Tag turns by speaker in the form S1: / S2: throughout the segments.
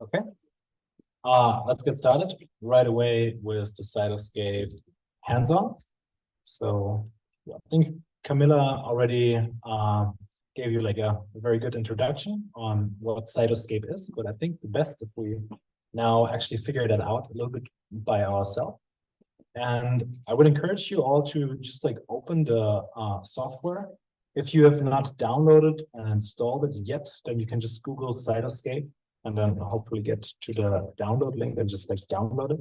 S1: Okay, let's get started right away with the Cytoscape hands-on. So I think Camilla already gave you like a very good introduction on what Cytoscape is, but I think the best if we now actually figure that out a little bit by ourselves. And I would encourage you all to just like open the software. If you have not downloaded and installed it yet, then you can just Google Cytoscape and then hopefully get to the download link and just like download it.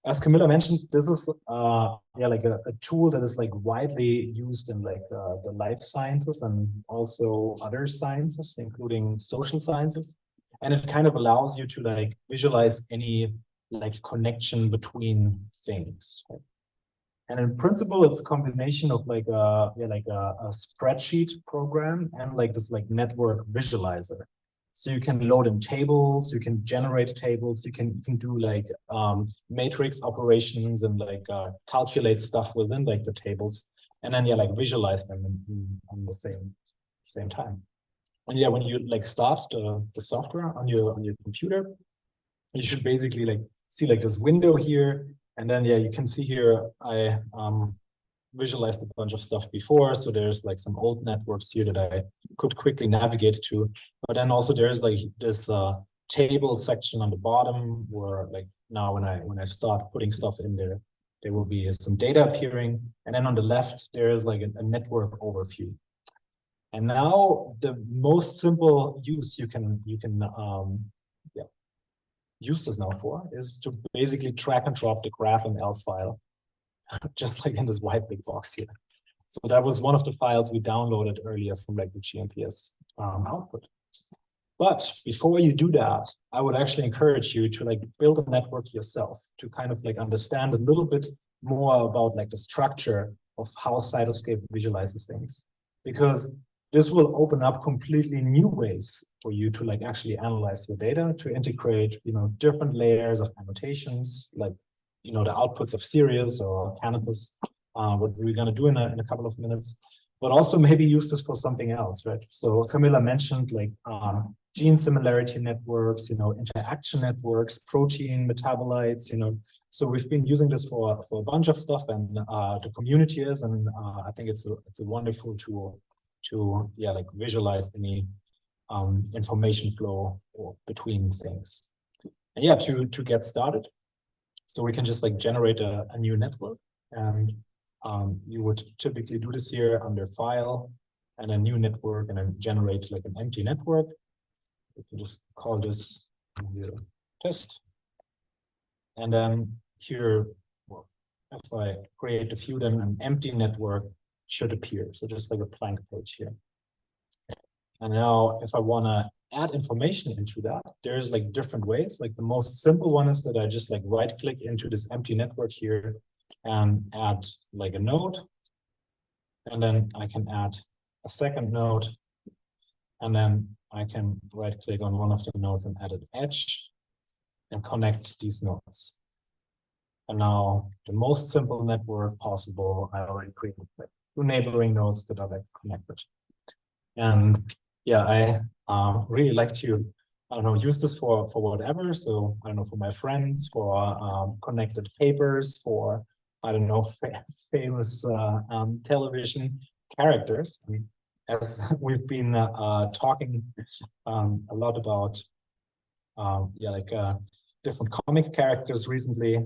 S1: As Camilla mentioned, this is like a tool that is like widely used in like the life sciences and also other sciences, including social sciences. And it kind of allows you to like visualize any like connection between things. Right? And in principle, it's a combination of like a spreadsheet program and like this like network visualizer. So you can load in tables, you can generate tables, you can do like matrix operations and like calculate stuff within like the tables, and then like visualize them in the same time. And when you like start the software on your computer, you should basically like see like this window here, and then you can see here I visualized a bunch of stuff before. So there's like some old networks here that I could quickly navigate to. But then also there's like this table section on the bottom where like now when I start putting stuff in there, there will be some data appearing. And then on the left, there's like a network overview. And now the most simple use you can use this now for is to basically drag and drop the GraphML file just like in this white big box here. So that was one of the files we downloaded earlier from like the GNPS output. But before you do that, I would actually encourage you to like build a network yourself to kind of like understand a little bit more about like the structure of how Cytoscape visualizes things, because this will open up completely new ways for you to like actually analyze your data, to integrate, different layers of annotations, like the outputs of series or canopus, what we're going to do in a couple of minutes, but also maybe use this for something else, right? So Camilla mentioned like gene similarity networks, interaction networks, protein metabolites, so we've been using this for a bunch of stuff, and the community is, and I think it's a wonderful tool to like visualize any information flow or between things. And to get started, so we can just like generate a new network, and you would typically do this here under file and a new network, and then generate like an empty network. We can just call this test. And then here, well, if I create a few, then an empty network should appear. So just like a blank page here. And now if I want to add information into that, there's like different ways. Like the most simple one is that I just like right click into this empty network here and add like a node. And then I can add a second node. And then I can right click on one of the nodes and add an edge and connect these nodes. And now the most simple network possible, I already created like 2 neighboring nodes that are like connected. And I really like to, use this for whatever. So I don't know, for my friends, for connected papers, for, famous television characters. I mean, as we've been talking a lot about, different comic characters recently,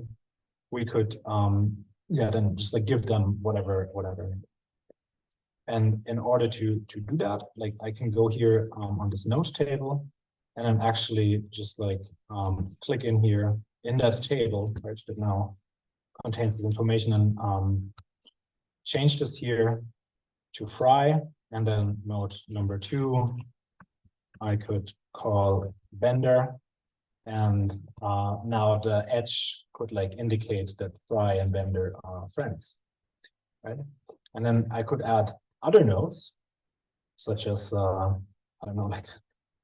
S1: we could, then just like give them whatever. And in order to do that, like I can go here on this node table, and then actually just like click in here in that table, right, that now contains this information, and change this here to fry, and then node number 2, I could call Bender, and now the edge could like indicate that Fry and Bender are friends, right? And then I could add other nodes, such as, like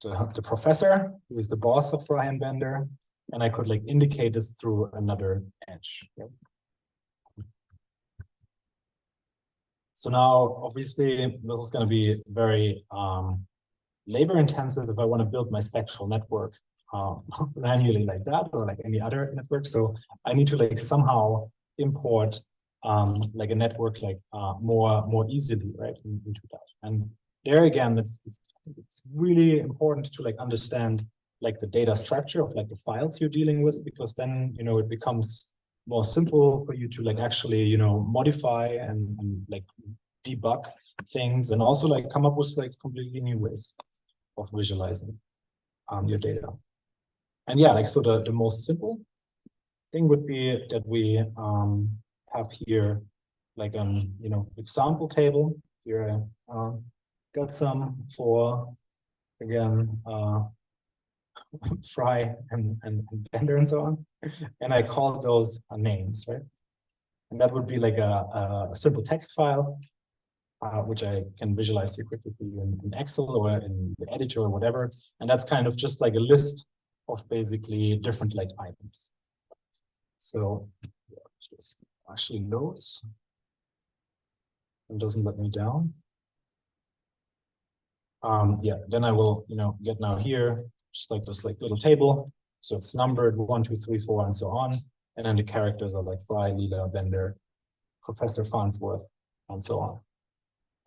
S1: the professor, who is the boss of Fry and Bender, and I could like indicate this through another edge. Yep. So now, obviously, this is going to be very labor intensive if I want to build my spectral network manually like that, or like any other network. So I need to like somehow import like a network like more easily, right, into that. And there again, it's really important to like understand like the data structure of like the files you're dealing with, because then, you know, it becomes more simple for you to like actually, you know, modify and like debug things, and also like come up with like completely new ways of visualizing your data. And yeah, like, so the most simple thing would be that we have here like an, you know, example table. Here I got some for, again, Fry and Bender and so on. And I call those names, right? And that would be like a simple text file, which I can visualize here quickly for you in Excel or in the editor or whatever. And that's kind of just like a list of basically different like items. So yeah, this actually loads and doesn't let me down. Yeah, then I will, you know, get now here, just like this like little table. So it's numbered 1, 2, 3, 4, and so on. And then the characters are like Fry, Leela, Bender, Professor Farnsworth, and so on.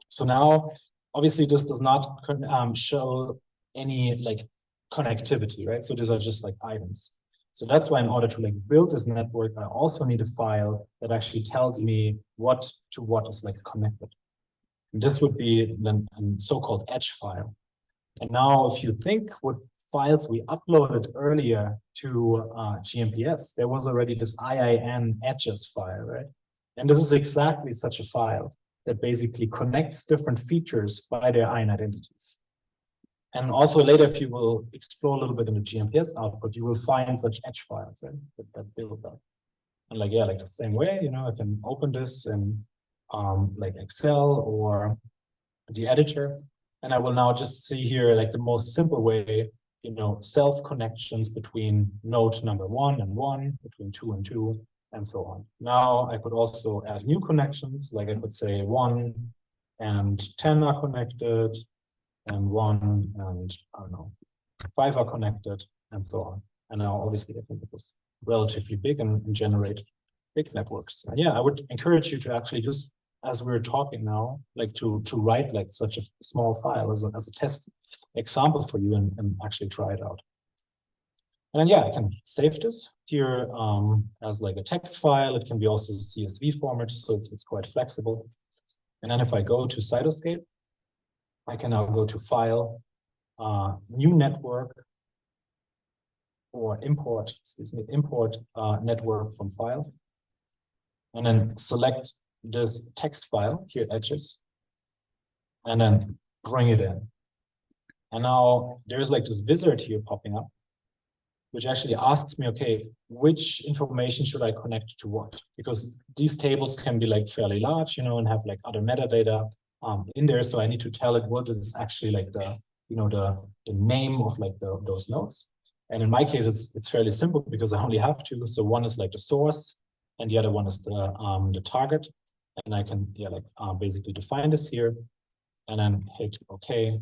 S1: So now, obviously, this does not show any like connectivity, right? So these are just like items. So that's why in order to like build this network, I also need a file that actually tells me what to what is like connected. And this would be then a so-called edge file. And now if you think what files we uploaded earlier to GNPS, there was already this IIN edges file, right? And this is exactly such a file that basically connects different features by their IIN identities. And also later, if you will explore a little bit in the GNPS output, you will find such edge files, right, that build that. And like, yeah, like the same way, you know, I can open this in like Excel or the editor, and I will now just see here like the most simple way, you know, self connections between node number 1 and 1, between 2 and 2, and so on. Now I could also add new connections, like I could say 1 and 10 are connected, and 1 and, I don't know, 5 are connected, and so on. And now obviously I think it was relatively big and generate big networks. And yeah, I would encourage you to actually just, as we're talking now, like to write like such a small file as a test example for you and actually try it out. And then, yeah, I can save this here as like a text file. It can be also CSV format, so it's quite flexible. And then if I go to Cytoscape, I can now go to File, New Network, or import, excuse me, import network from file, and then select this text file here, edges, and then bring it in. And now there's like this wizard here popping up, which actually asks me, okay, which information should I connect to what? Because these tables can be like fairly large, you know, and have like other metadata in there. So I need to tell it what is actually like the, you know, the name of like those nodes. And in my case, it's fairly simple because I only have two. So one is like the source, and the other one is the target. And I can, yeah, like basically define this here, and then hit OK.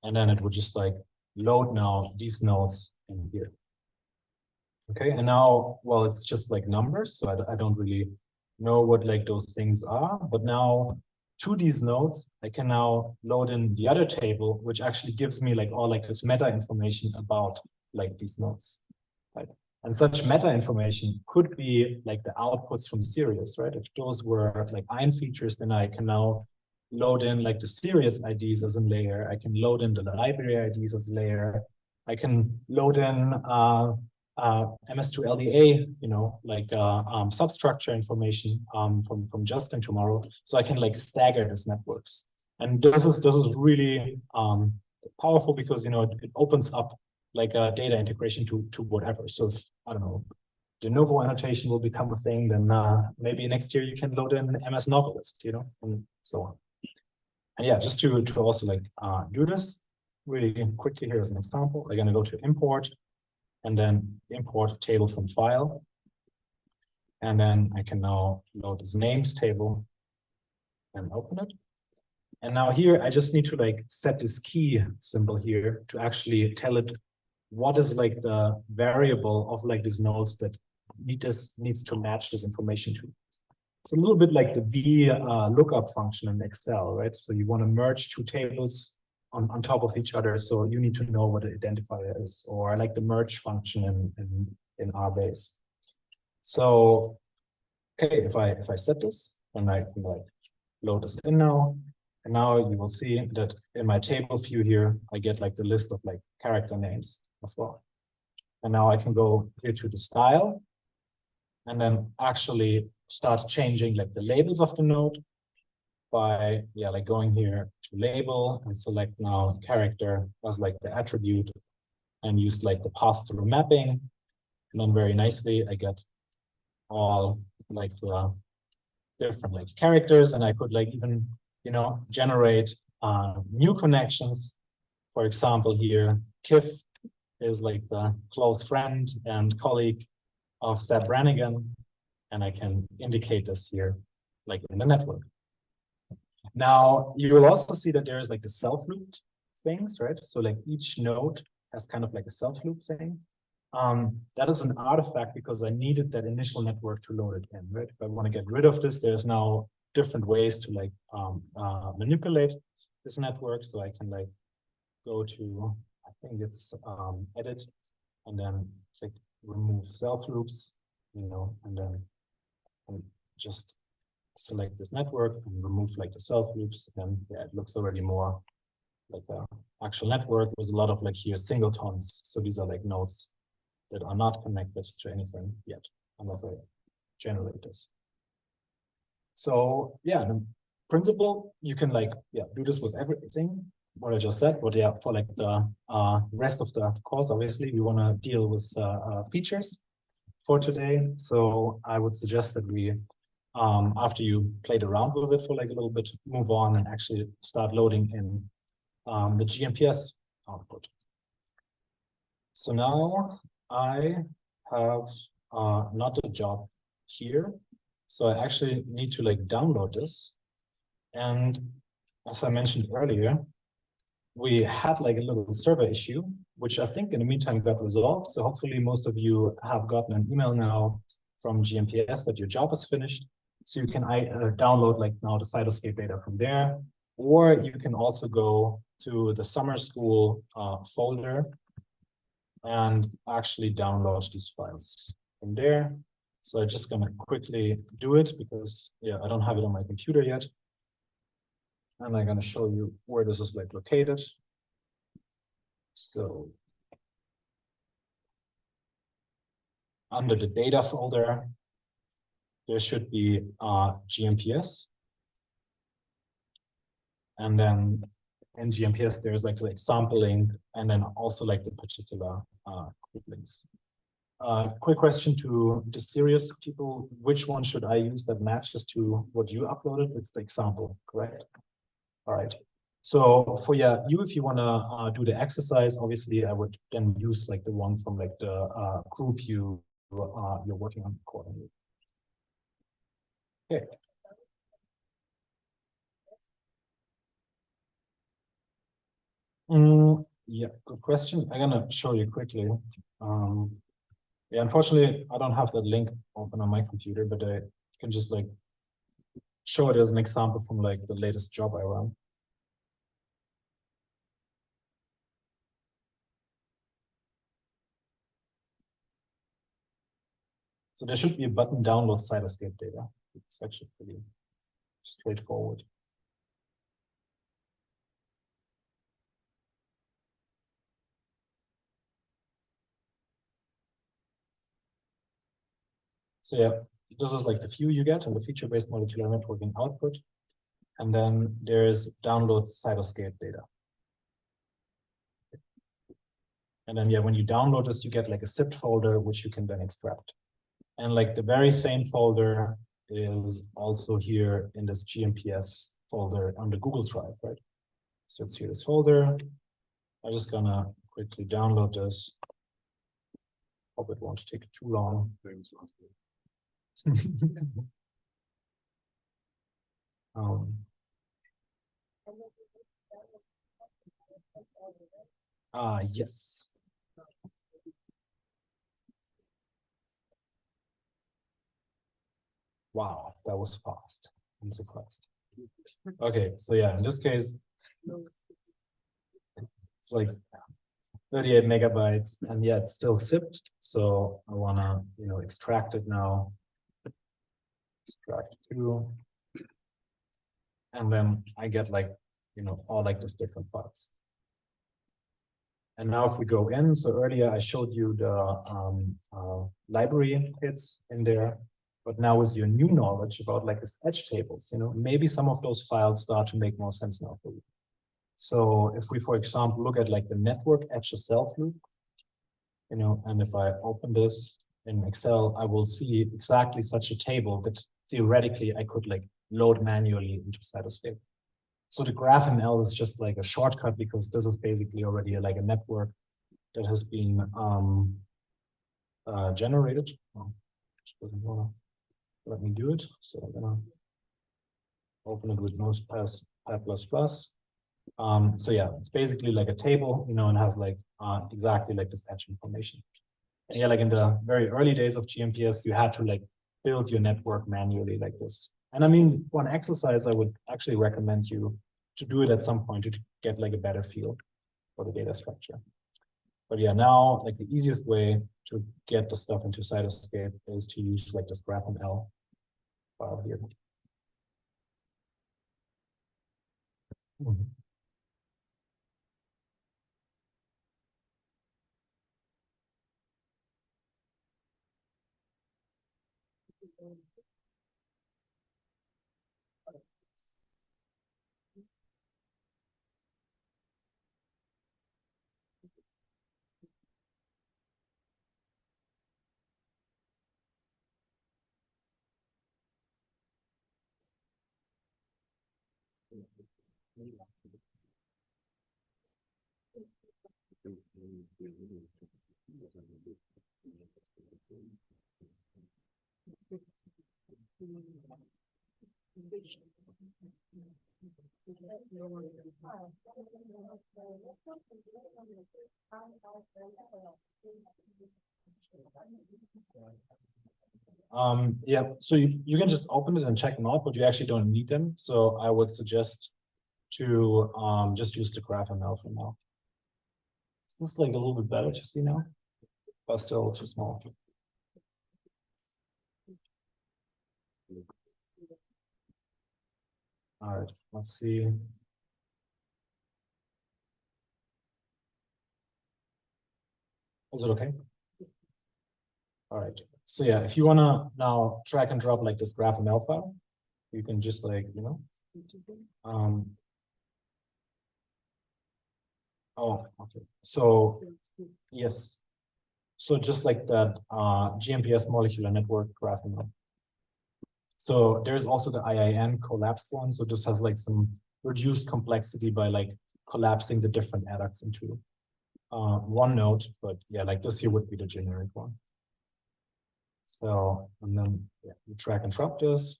S1: And then it would just like load now these nodes in here. Okay, and now, well, it's just like numbers, so I don't really know what like those things are. But now to these nodes, I can now load in the other table, which actually gives me like all like this meta information about like these nodes, right? And such meta information could be like the outputs from series, right? If those were like IIN features, then I can now load in like the series IDs as a layer. I can load in the library IDs as a layer. I can load in MS2LDA, you know, like substructure information from Justin tomorrow, so I can like stagger these networks. And this is really powerful because, you know, it opens up like a data integration to whatever. So if, I don't know, de novo annotation will become a thing, then maybe next year you can load in MS Novelist, you know, and so on. And yeah, just to also like do this really quickly, here as an example, I'm gonna go to import, and then import table from file. And then I can now load this names table and open it. And now here, I just need to like set this key symbol here to actually tell it what is like the variable of like these nodes that needs to match this information to. It's a little bit like the V lookup function in Excel, right? So you want to merge two tables on top of each other. So you need to know what the identifier is, or like the merge function in RBase. So, okay, if I set this, and I can like load this in now, and now you will see that in my table view here, I get like the list of like character names as well. And now I can go here to the style, and then actually start changing like the labels of the node by like going here to label and select now character as like the attribute and use like the path-through mapping. And then very nicely, I get all like the different like characters, and I could like even, generate new connections. For example, here, Kif is like the close friend and colleague of Seb Brannigan, and I can indicate this here, like in the network. Now, you will also see that there's like the self-looped things, right? So like each node has kind of like a self-loop thing. That is an artifact because I needed that initial network to load it in, right? If I want to get rid of this, there's now different ways to like manipulate this network. So I can like go to, I think it's edit, and then click remove self-loops, and then just select this network and remove like the self-loops, and it looks already more like an actual network with a lot of like here singletons. So these are like nodes that are not connected to anything yet, unless I generate this. So yeah, in principle, you can like do this with everything what I just said. But yeah, for like the rest of the course, obviously we want to deal with features for today. So I would suggest that we, after you played around with it for like a little bit, move on and actually start loading in the GNPS output. So now I have not a job here. So I actually need to like download this. And as I mentioned earlier, we had like a little server issue, which I think in the meantime got resolved. So hopefully most of you have gotten an email now from GNPS that your job is finished. So you can download like now the Cytoscape data from there, or you can also go to the summer school folder and actually download these files from there. So I'm just gonna quickly do it because I don't have it on my computer yet. And I'm gonna show you where this is like located. So under the data folder, there should be GNPS. And then in GNPS, there's like sampling, and then also like the particular quick links. Quick question to the serious people: which one should I use that matches to what you uploaded? It's the example, correct? All right. So for you, if you want to do the exercise, obviously I would then use like the one from like the group you're working on accordingly. Okay. Yeah, good question. I'm gonna show you quickly. Unfortunately, I don't have that link open on my computer, but I can just like show it as an example from like the latest job I run. So there should be a button download Cytoscape data. It's actually pretty straightforward. So this is like the view you get in the feature-based molecular networking output. And then there's download Cytoscape data. And then when you download this, you get like a zipped folder, which you can then extract. And like the very same folder is also here in this GNPS folder on the Google Drive, right? So it's here, this folder. I'm just gonna quickly download this. Hope it won't take too long. Yes. Wow, that was fast. I'm surprised. Okay, so yeah, in this case, it's like 38 megabytes, and yeah, it's still zipped. So I wanna, extract it now. Extract to, and then I get like, all like these different files. And now if we go in, so earlier I showed you the library hits in there, but now with your new knowledge about like this edge tables, maybe some of those files start to make more sense now for you. So if we, for example, look at like the network edge self loop, and if I open this in Excel, I will see exactly such a table that theoretically I could like load manually into Cytoscape. So the GraphML is just like a shortcut because this is basically already like a network that has been generated. Oh, just doesn't wanna let me do it. So I'm gonna open it with Notepad++. So yeah, it's basically like a table, and has like exactly like this edge information. And yeah, like in the very early days of GNPS, you had to like build your network manually like this. And I mean, one exercise I would actually recommend you to do it at some point to get like a better feel for the data structure. But yeah, now like the easiest way to get the stuff into Cytoscape is to use like this GraphML file here. Yeah, so you can just open it and check them out, but you actually don't need them. So I would suggest to just use the GraphML for now. Is this like a little bit better to see now? But still too small. All right, let's see. Is it okay? All right. So yeah, if you wanna now drag and drop like this GraphML file, you can just like, oh, okay. So yes. So just like that GNPS molecular network GraphML. So there's also the IIN collapsed one. So this has like some reduced complexity by like collapsing the different adducts into one node. But yeah, like this here would be the generic one. So, and then yeah, you drag and drop this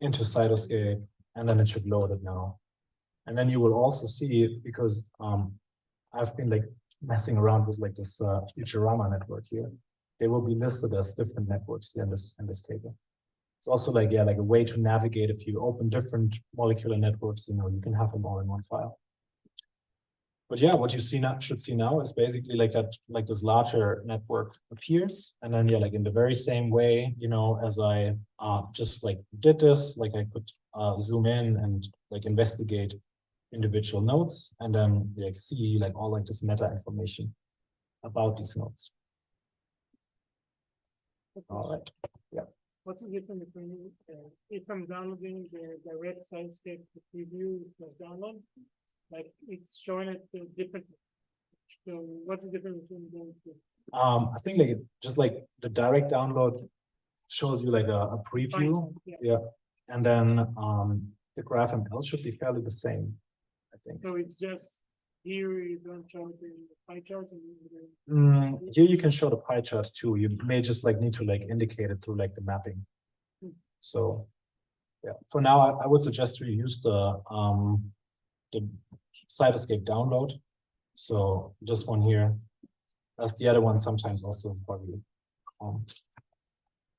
S1: into Cytoscape, and then it should load it now. And then you will also see, because I've been like messing around with like this Futurama network here. They will be listed as different networks here in this table. It's also like, yeah, like a way to navigate. If you open different molecular networks, you can have them all in one file. But yeah, what you should see now is basically like that, like this larger network appears. And then yeah, like in the very same way, as I just like did this, like I could zoom in and like investigate individual nodes, and then like see like all like this meta information about these nodes. All right. Yeah.
S2: What's the difference between if I'm downloading the direct Cytoscape preview for download, like it's showing it different. So what's the difference between those two?
S1: I think like just like the direct download shows you like a preview. Yeah. And then the GraphML should be fairly the same, I think.
S2: So it's just here you don't show the pie chart.
S1: Here you can show the pie chart too. You may just like need to like indicate it through like the mapping. So Yeah, for now, I would suggest to use the Cytoscape download. So this one here, as the other one sometimes also is probably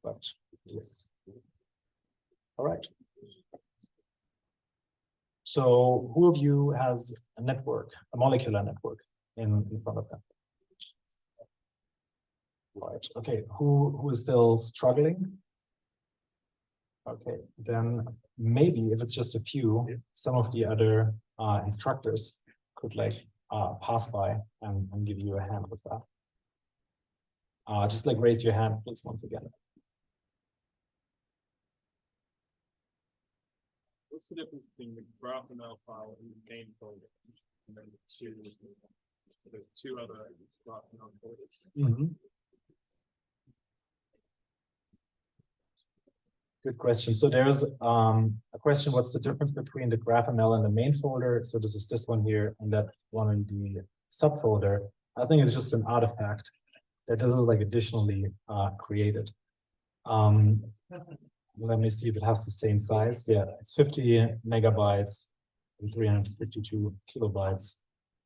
S1: but yes. All right. So who of you has a network, a molecular network in front of them? Right. Okay. Who is still struggling? Okay, then maybe if it's just a few, some of the other instructors could like pass by and give you a hand with that. Just like raise your hand, please, once again.
S3: What's the difference between the GraphML file and the main folder? And then there's two other GraphML folders.
S1: Mm-hmm. Good question. So there's a question, what's the difference between the GraphML and the main folder? So this is this one here and that one in the subfolder. I think it's just an artifact that this is like additionally created. Let me see if it has the same size. Yeah, it's 50 megabytes and 352 kilobytes,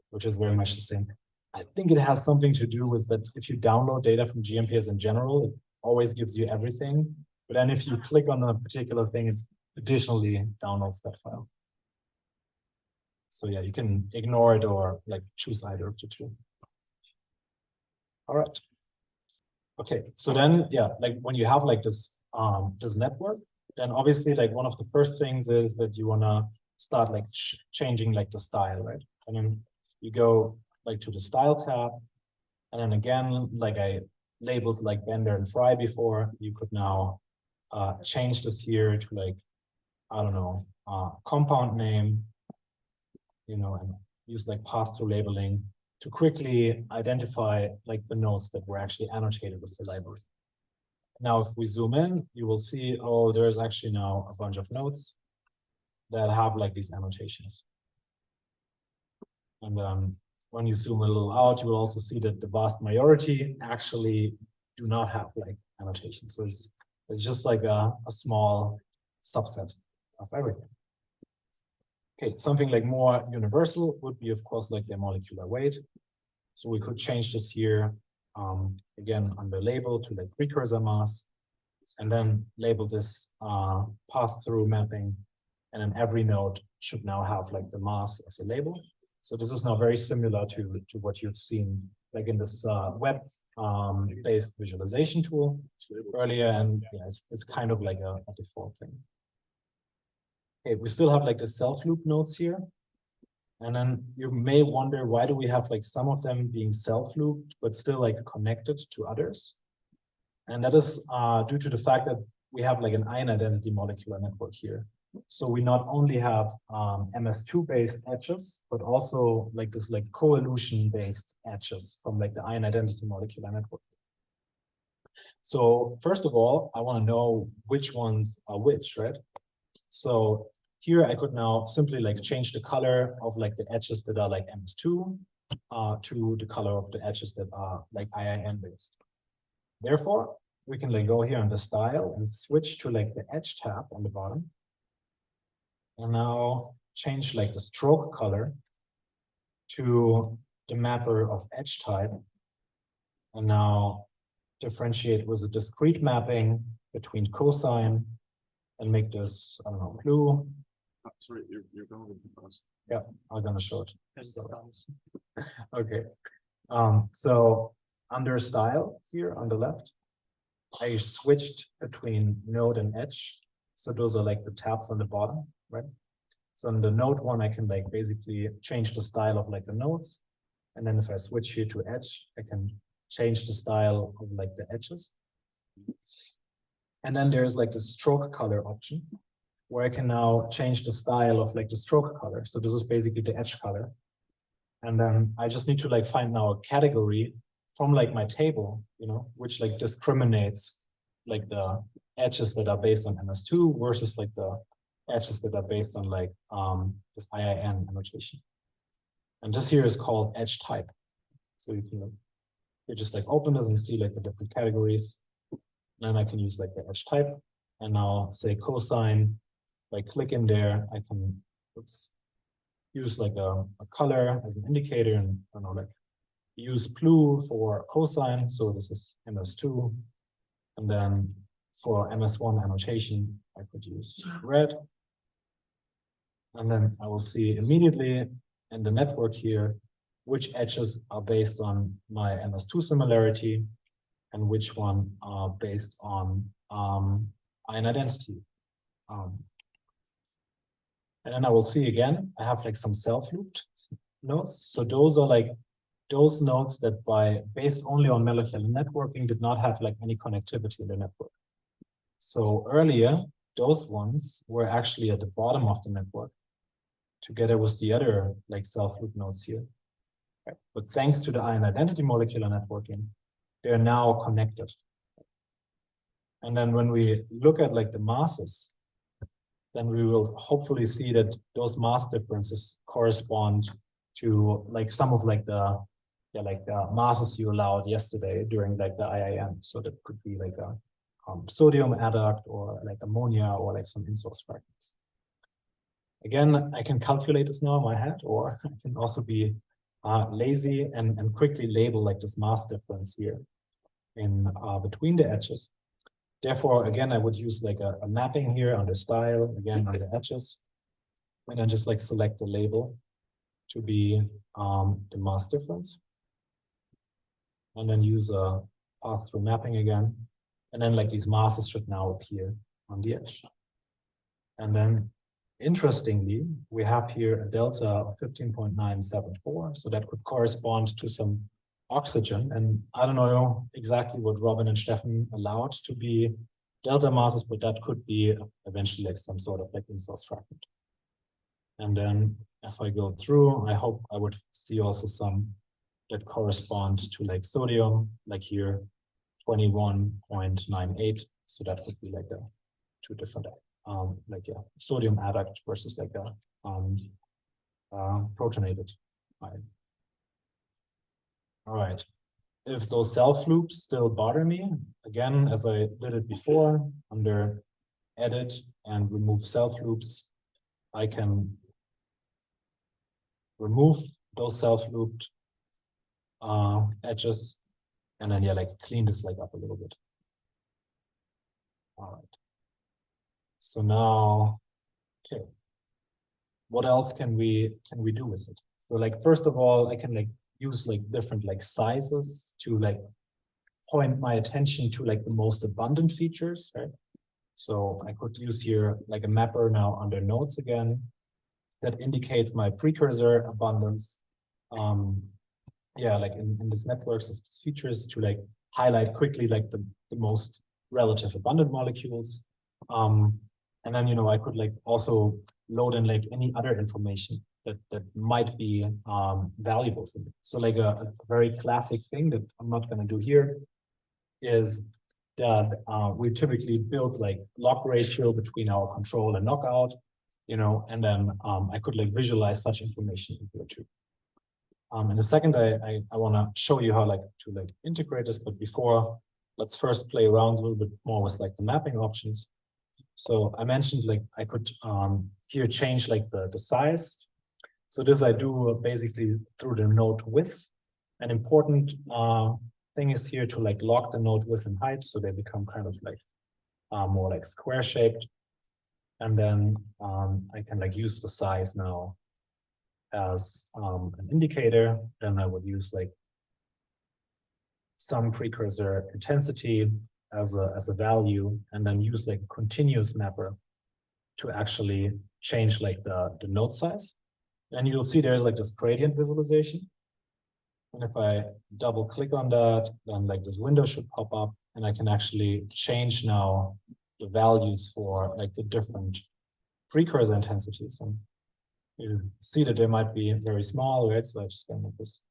S1: which is very much the same. I think it has something to do with that if you download data from GNPS in general, it always gives you everything. But then if you click on a particular thing, it additionally downloads that file. So yeah, you can ignore it or like choose either of the two. All right. Okay, so then yeah, like when you have like this network, then obviously like one of the first things is that you wanna start like changing like the style, right? And then you go like to the style tab, and then again, like I labeled like Bender and Fry before, you could now change this here to like, I don't know, compound name, you know, and use like pass-through labeling to quickly identify like the nodes that were actually annotated with the library. Now, if we zoom in, you will see, oh, there's actually now a bunch of nodes that have like these annotations. And when you zoom a little out, you will also see that the vast majority actually do not have like annotations. So it's just like a small subset of everything. Okay, something like more universal would be, of course, like their molecular weight. So we could change this here, again, under label to like precursor mass, and then label this pass-through mapping. And then every node should now have like the mass as a label. So this is now very similar to what you've seen like in this web-based visualization tool earlier. And yeah, it's kind of like a default thing. Okay, we still have like the self-loop nodes here. And then you may wonder, why do we have like some of them being self-looped, but still like connected to others? And that is due to the fact that we have like an ion identity molecular network here. So we not only have MS2-based edges, but also like this like coelution-based edges from like the ion identity molecular network. So first of all, I want to know which ones are which, right? So here I could now simply like change the color of like the edges that are like MS2 to the color of the edges that are like IIN based. Therefore, we can like go here on the style and switch to like the edge tab on the bottom. And now change like the stroke color to the mapper of edge type. And now differentiate with a discrete mapping between cosine and make this, I don't know, blue.
S3: Oh, sorry, you're going fast.
S1: Yeah, I'm gonna show it. So, okay. So under style here on the left, I switched between node and edge. So those are like the tabs on the bottom, right? So in the node one, I can like basically change the style of like the nodes. And then if I switch here to edge, I can change the style of like the edges. And then there's like the stroke color option, where I can now change the style of like the stroke color. So this is basically the edge color. And then I just need to like find now a category from like my table, you know, which like discriminates like the edges that are based on MS2 versus like the edges that are based on like this IIN annotation. And this here is called edge type. So you just like open this and see like the different categories. And then I can use like the edge type and now say cosine I click in there, I can use like a color as an indicator, and I don't know, like use blue for cosine. So this is MS2. And then for MS1 annotation, I could use red. And then I will see immediately in the network here which edges are based on my MS2 similarity and which one are based on ion identity. And then I will see again, I have like some self-looped nodes. So those are like those nodes that based only on molecular networking did not have like any connectivity in the network. So earlier, those ones were actually at the bottom of the network together with the other like self-loop nodes here. Okay. But thanks to the ion identity molecular networking, they're now connected. And then when we look at like the masses, then we will hopefully see that those mass differences correspond to like some of like the masses you allowed yesterday during like the IIM. So that could be like a sodium adduct or like ammonia or like some in-source fragments. Again, I can calculate this now in my head, or I can also be lazy and quickly label like this mass difference here in between the edges. Therefore, again, I would use like a mapping here under style, again, on the edges, and then just like select the label to be the mass difference. And then use a pass-through mapping again. And then like these masses should now appear on the edge. And then interestingly, we have here a delta of 15.974. So that could correspond to some oxygen. And I don't know exactly what Robin and Steffen allowed to be delta masses, but that could be eventually like some sort of like in-source fragment. And then if I go through, I hope I would see also some that correspond to like sodium, like here, 21.98. So that would be like the two different, sodium adduct versus like a protonated ion. All right. If those self loops still bother me, again, as I did it before, under edit and remove self loops, I can remove those self looped edges, and then like clean this like up a little bit. All right. So now, okay, what else can we do with it? So like first of all, I can like use like different like sizes to like point my attention to like the most abundant features, right? So I could use here like a mapper now under nodes again that indicates my precursor abundance. Like in this networks of these features to like highlight quickly like the most relative abundant molecules. And then, I could like also load in like any other information that might be valuable for me. So like a very classic thing that I'm not going to do here is that we typically build like log ratio between our control and knockout, and then I could like visualize such information in here too. In a second, I want to show you how to integrate this, but before, let's first play around a little bit more with like the mapping options. So I mentioned like I could here change like the size. So this I do basically through the node width. An important thing is here to like lock the node width and height, so they become kind of like more like square shaped. And then I can like use the size now as an indicator. Then I would use like some precursor intensity as a value, and then use like a continuous mapper to actually change like the node size. And you'll see there's like this gradient visualization. And if I double click on that, then like this window should pop up, and I can actually change now the values for like the different precursor intensities. And you see that they might be very small, right? So I just can make this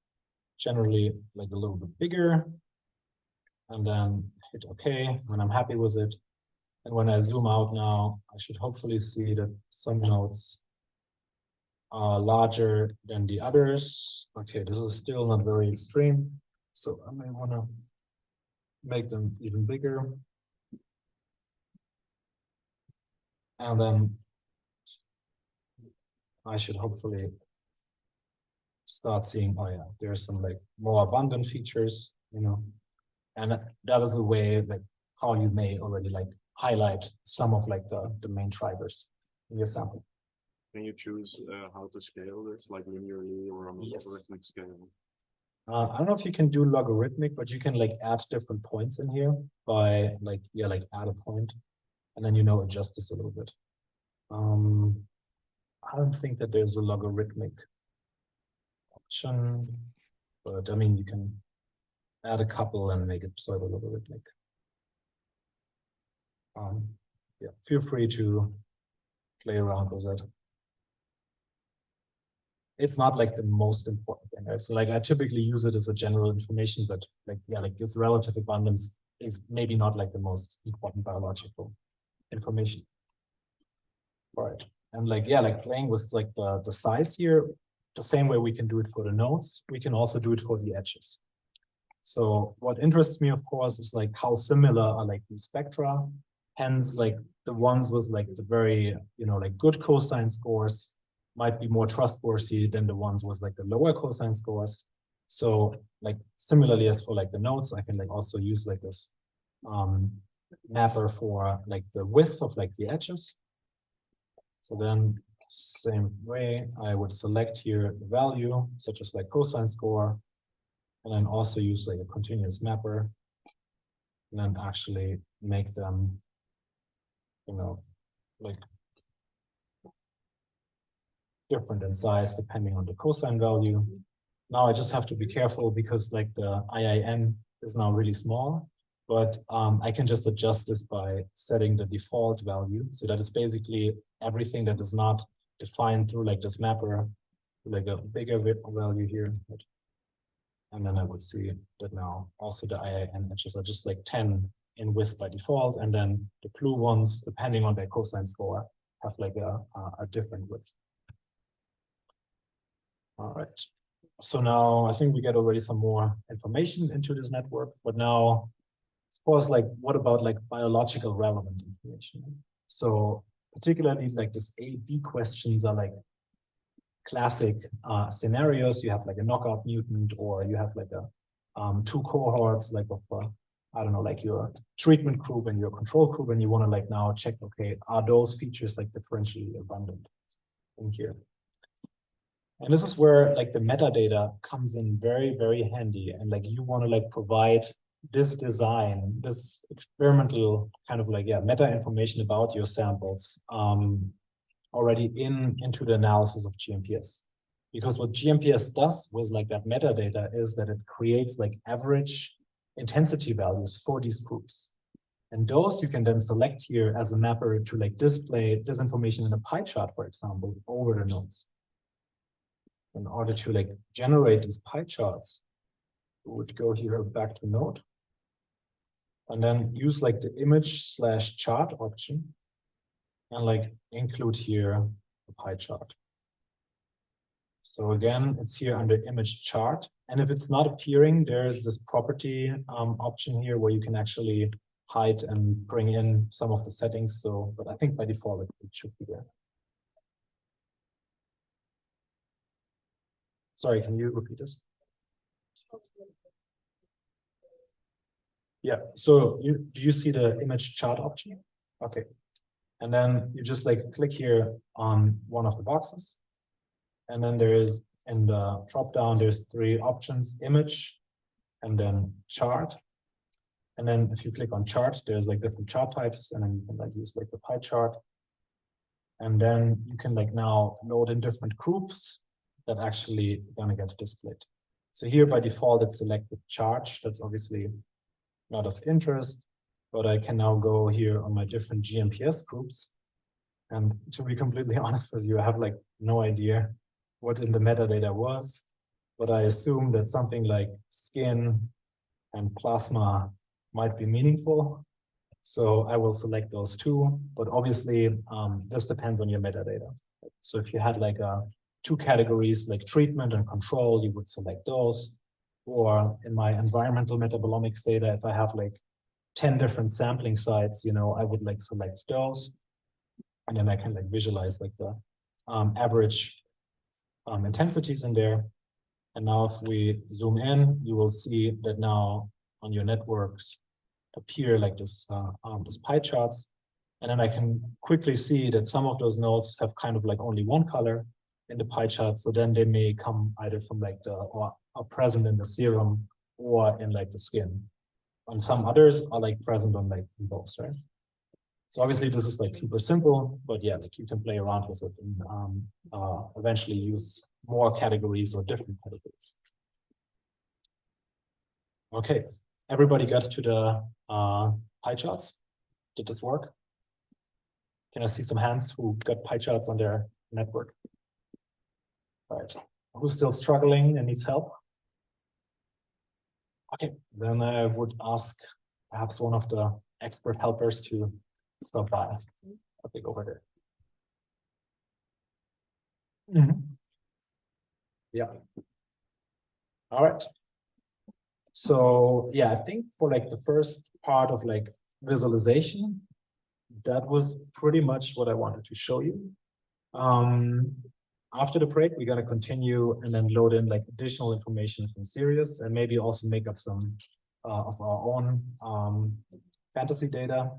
S1: generally like a little bit bigger, and then hit OK when I'm happy with it. And when I zoom out now, I should hopefully see that some nodes are larger than the others. Okay, this is still not very extreme, so I may want to make them even bigger. And then I should hopefully start seeing, oh yeah, there's some like more abundant features, you know, and that is a way like how you may already like highlight some of like the main drivers in your sample.
S3: Can you choose how to scale this, like linearly or on a
S1: Yes.
S3: logarithmic scale?
S1: I don't know if you can do logarithmic, but you can like add different points in here by like, yeah, like add a point and then, you know, adjust this a little bit. I don't think that there's a logarithmic option, but I mean, you can add a couple and make it pseudo logarithmic. Yeah, feel free to play around with that. It's not like the most important thing, right? So like I typically use it as a general information, but like, yeah, like this relative abundance is maybe not like the most important biological information. All right. And like, yeah, like playing with like the size here, the same way we can do it for the nodes, we can also do it for the edges. So what interests me, of course, is like how similar are like these spectra. Hence, like the ones with like the very, you know, like good cosine scores might be more trustworthy than the ones with like the lower cosine scores. So like similarly as for like the nodes, I can like also use like this mapper for like the width of like the edges. So then same way, I would select here the value, such as like cosine score, and then also use like a continuous mapper, and then actually make them, you know, like different in size depending on the cosine value. Now I just have to be careful because like the IIN is now really small, but I can just adjust this by setting the default value. So that is basically everything that is not defined through like this mapper, like a bigger value here. And then I would see that now also the IIN edges are just like 10 in width by default. And then the blue ones, depending on their cosine score, have like a different width. All right. So now I think we get already some more information into this network, but now, of course, like what about like biological relevant information? So particularly like this A-B questions are like classic scenarios. You have like a knockout mutant, or you have like a two cohorts like of I don't know, like your treatment group and your control group, and you want to like now check, okay, are those features like differentially abundant in here? And this is where like the metadata comes in very, very handy. And like you want to like provide this design, this experimental kind of like, yeah, meta information about your samples already into the analysis of GNPS. Because what GNPS does with like that metadata is that it creates like average intensity values for these groups. And those you can then select here as a mapper to like display this information in a pie chart, for example, over the nodes. In order to like generate these pie charts, we would go here back to node and then use like the image/chart option and like include here the pie chart. So again, it's here under image chart. And if it's not appearing, there's this property option here where you can actually hide and bring in some of the settings. So, but I think by default, it should be there. Sorry, can you repeat this? Yeah, so do you see the image chart option? Okay. And then you just like click here on one of the boxes. And then there is in the drop down, there's three options, image, and then chart. And then if you click on chart, there's like different chart types, and then you can like use like the pie chart. And then you can like now load in different groups that actually gonna get displayed. So here by default, it's selected charge. That's obviously not of interest, but I can now go here on my different GNPS groups. And to be completely honest with you, I have like no idea what in the metadata was, but I assume that something like skin and plasma might be meaningful. So I will select those two, but obviously this depends on your metadata. So if you had like two categories like treatment and control, you would select those. Or in my environmental metabolomics data, if I have like 10 different sampling sites, you know, I would like select those. And then I can like visualize like the average intensities in there. And now if we zoom in, you will see that now on your networks appear like this, this pie charts. And then I can quickly see that some of those nodes have kind of like only one color in the pie chart. So then they may come either from like or are present in the serum or in like the skin. And some others are like present on like both, right? So obviously this is like super simple, but yeah, like you can play around with it and eventually use more categories or different categories. Okay, everybody got to the pie charts? Did this work? Can I see some hands who got pie charts on their network? All right, who's still struggling and needs help? Okay, then I would ask perhaps one of the expert helpers to stop by. I'll take over there. Yeah. All right. So yeah, I think for like the first part of like visualization, that was pretty much what I wanted to show you. After the break, we're gonna continue and then load in like additional information from Sirius and maybe also make up some of our own fantasy data.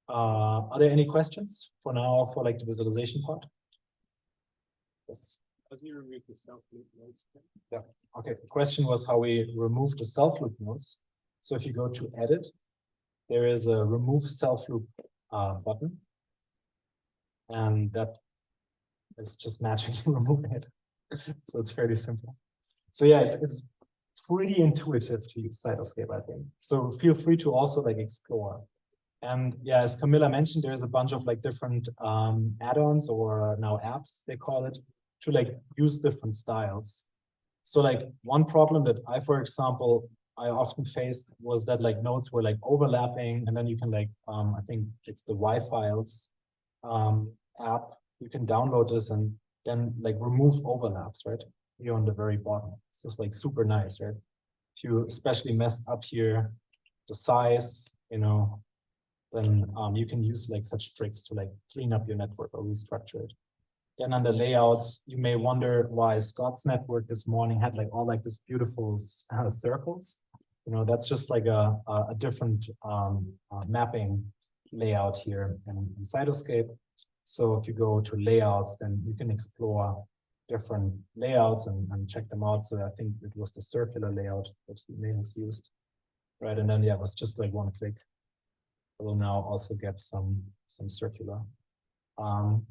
S1: Are there any questions for now for like the visualization part? Yes.
S3: How do you remove the self-loop nodes?
S1: Yeah. Okay. The question was how we remove the self-loop nodes. So if you go to edit, there is a remove self-loop button. And that is just magically removing it. So it's fairly simple. So yeah, it's pretty intuitive to use Cytoscape, I think. So feel free to also like explore. And yeah, as Camilla mentioned, there's a bunch of like different add-ons or now apps, they call it, to like use different styles. So like one problem that for example, I often faced was that like nodes were like overlapping, and then you can like, I think it's the Y-Files app, you can download this and then like remove overlaps, right? Here on the very bottom. This is like super nice, right? If you especially messed up here, the size, you know, then you can use like such tricks to like clean up your network or restructure it. Then on the layouts, you may wonder why Scott's network this morning had like all like this beautiful circles. You know, that's just like a different mapping layout here in Cytoscape. So if you go to layouts, then you can explore different layouts and check them out. So I think it was the circular layout that he may have used, right? And then yeah, it was just like one click. I will now also get some circular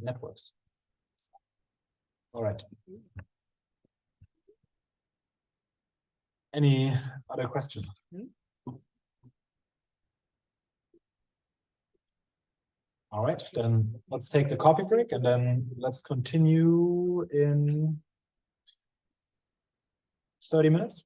S1: networks. All right. Any other question? All right, then let's take the coffee break and then let's continue in 30 minutes.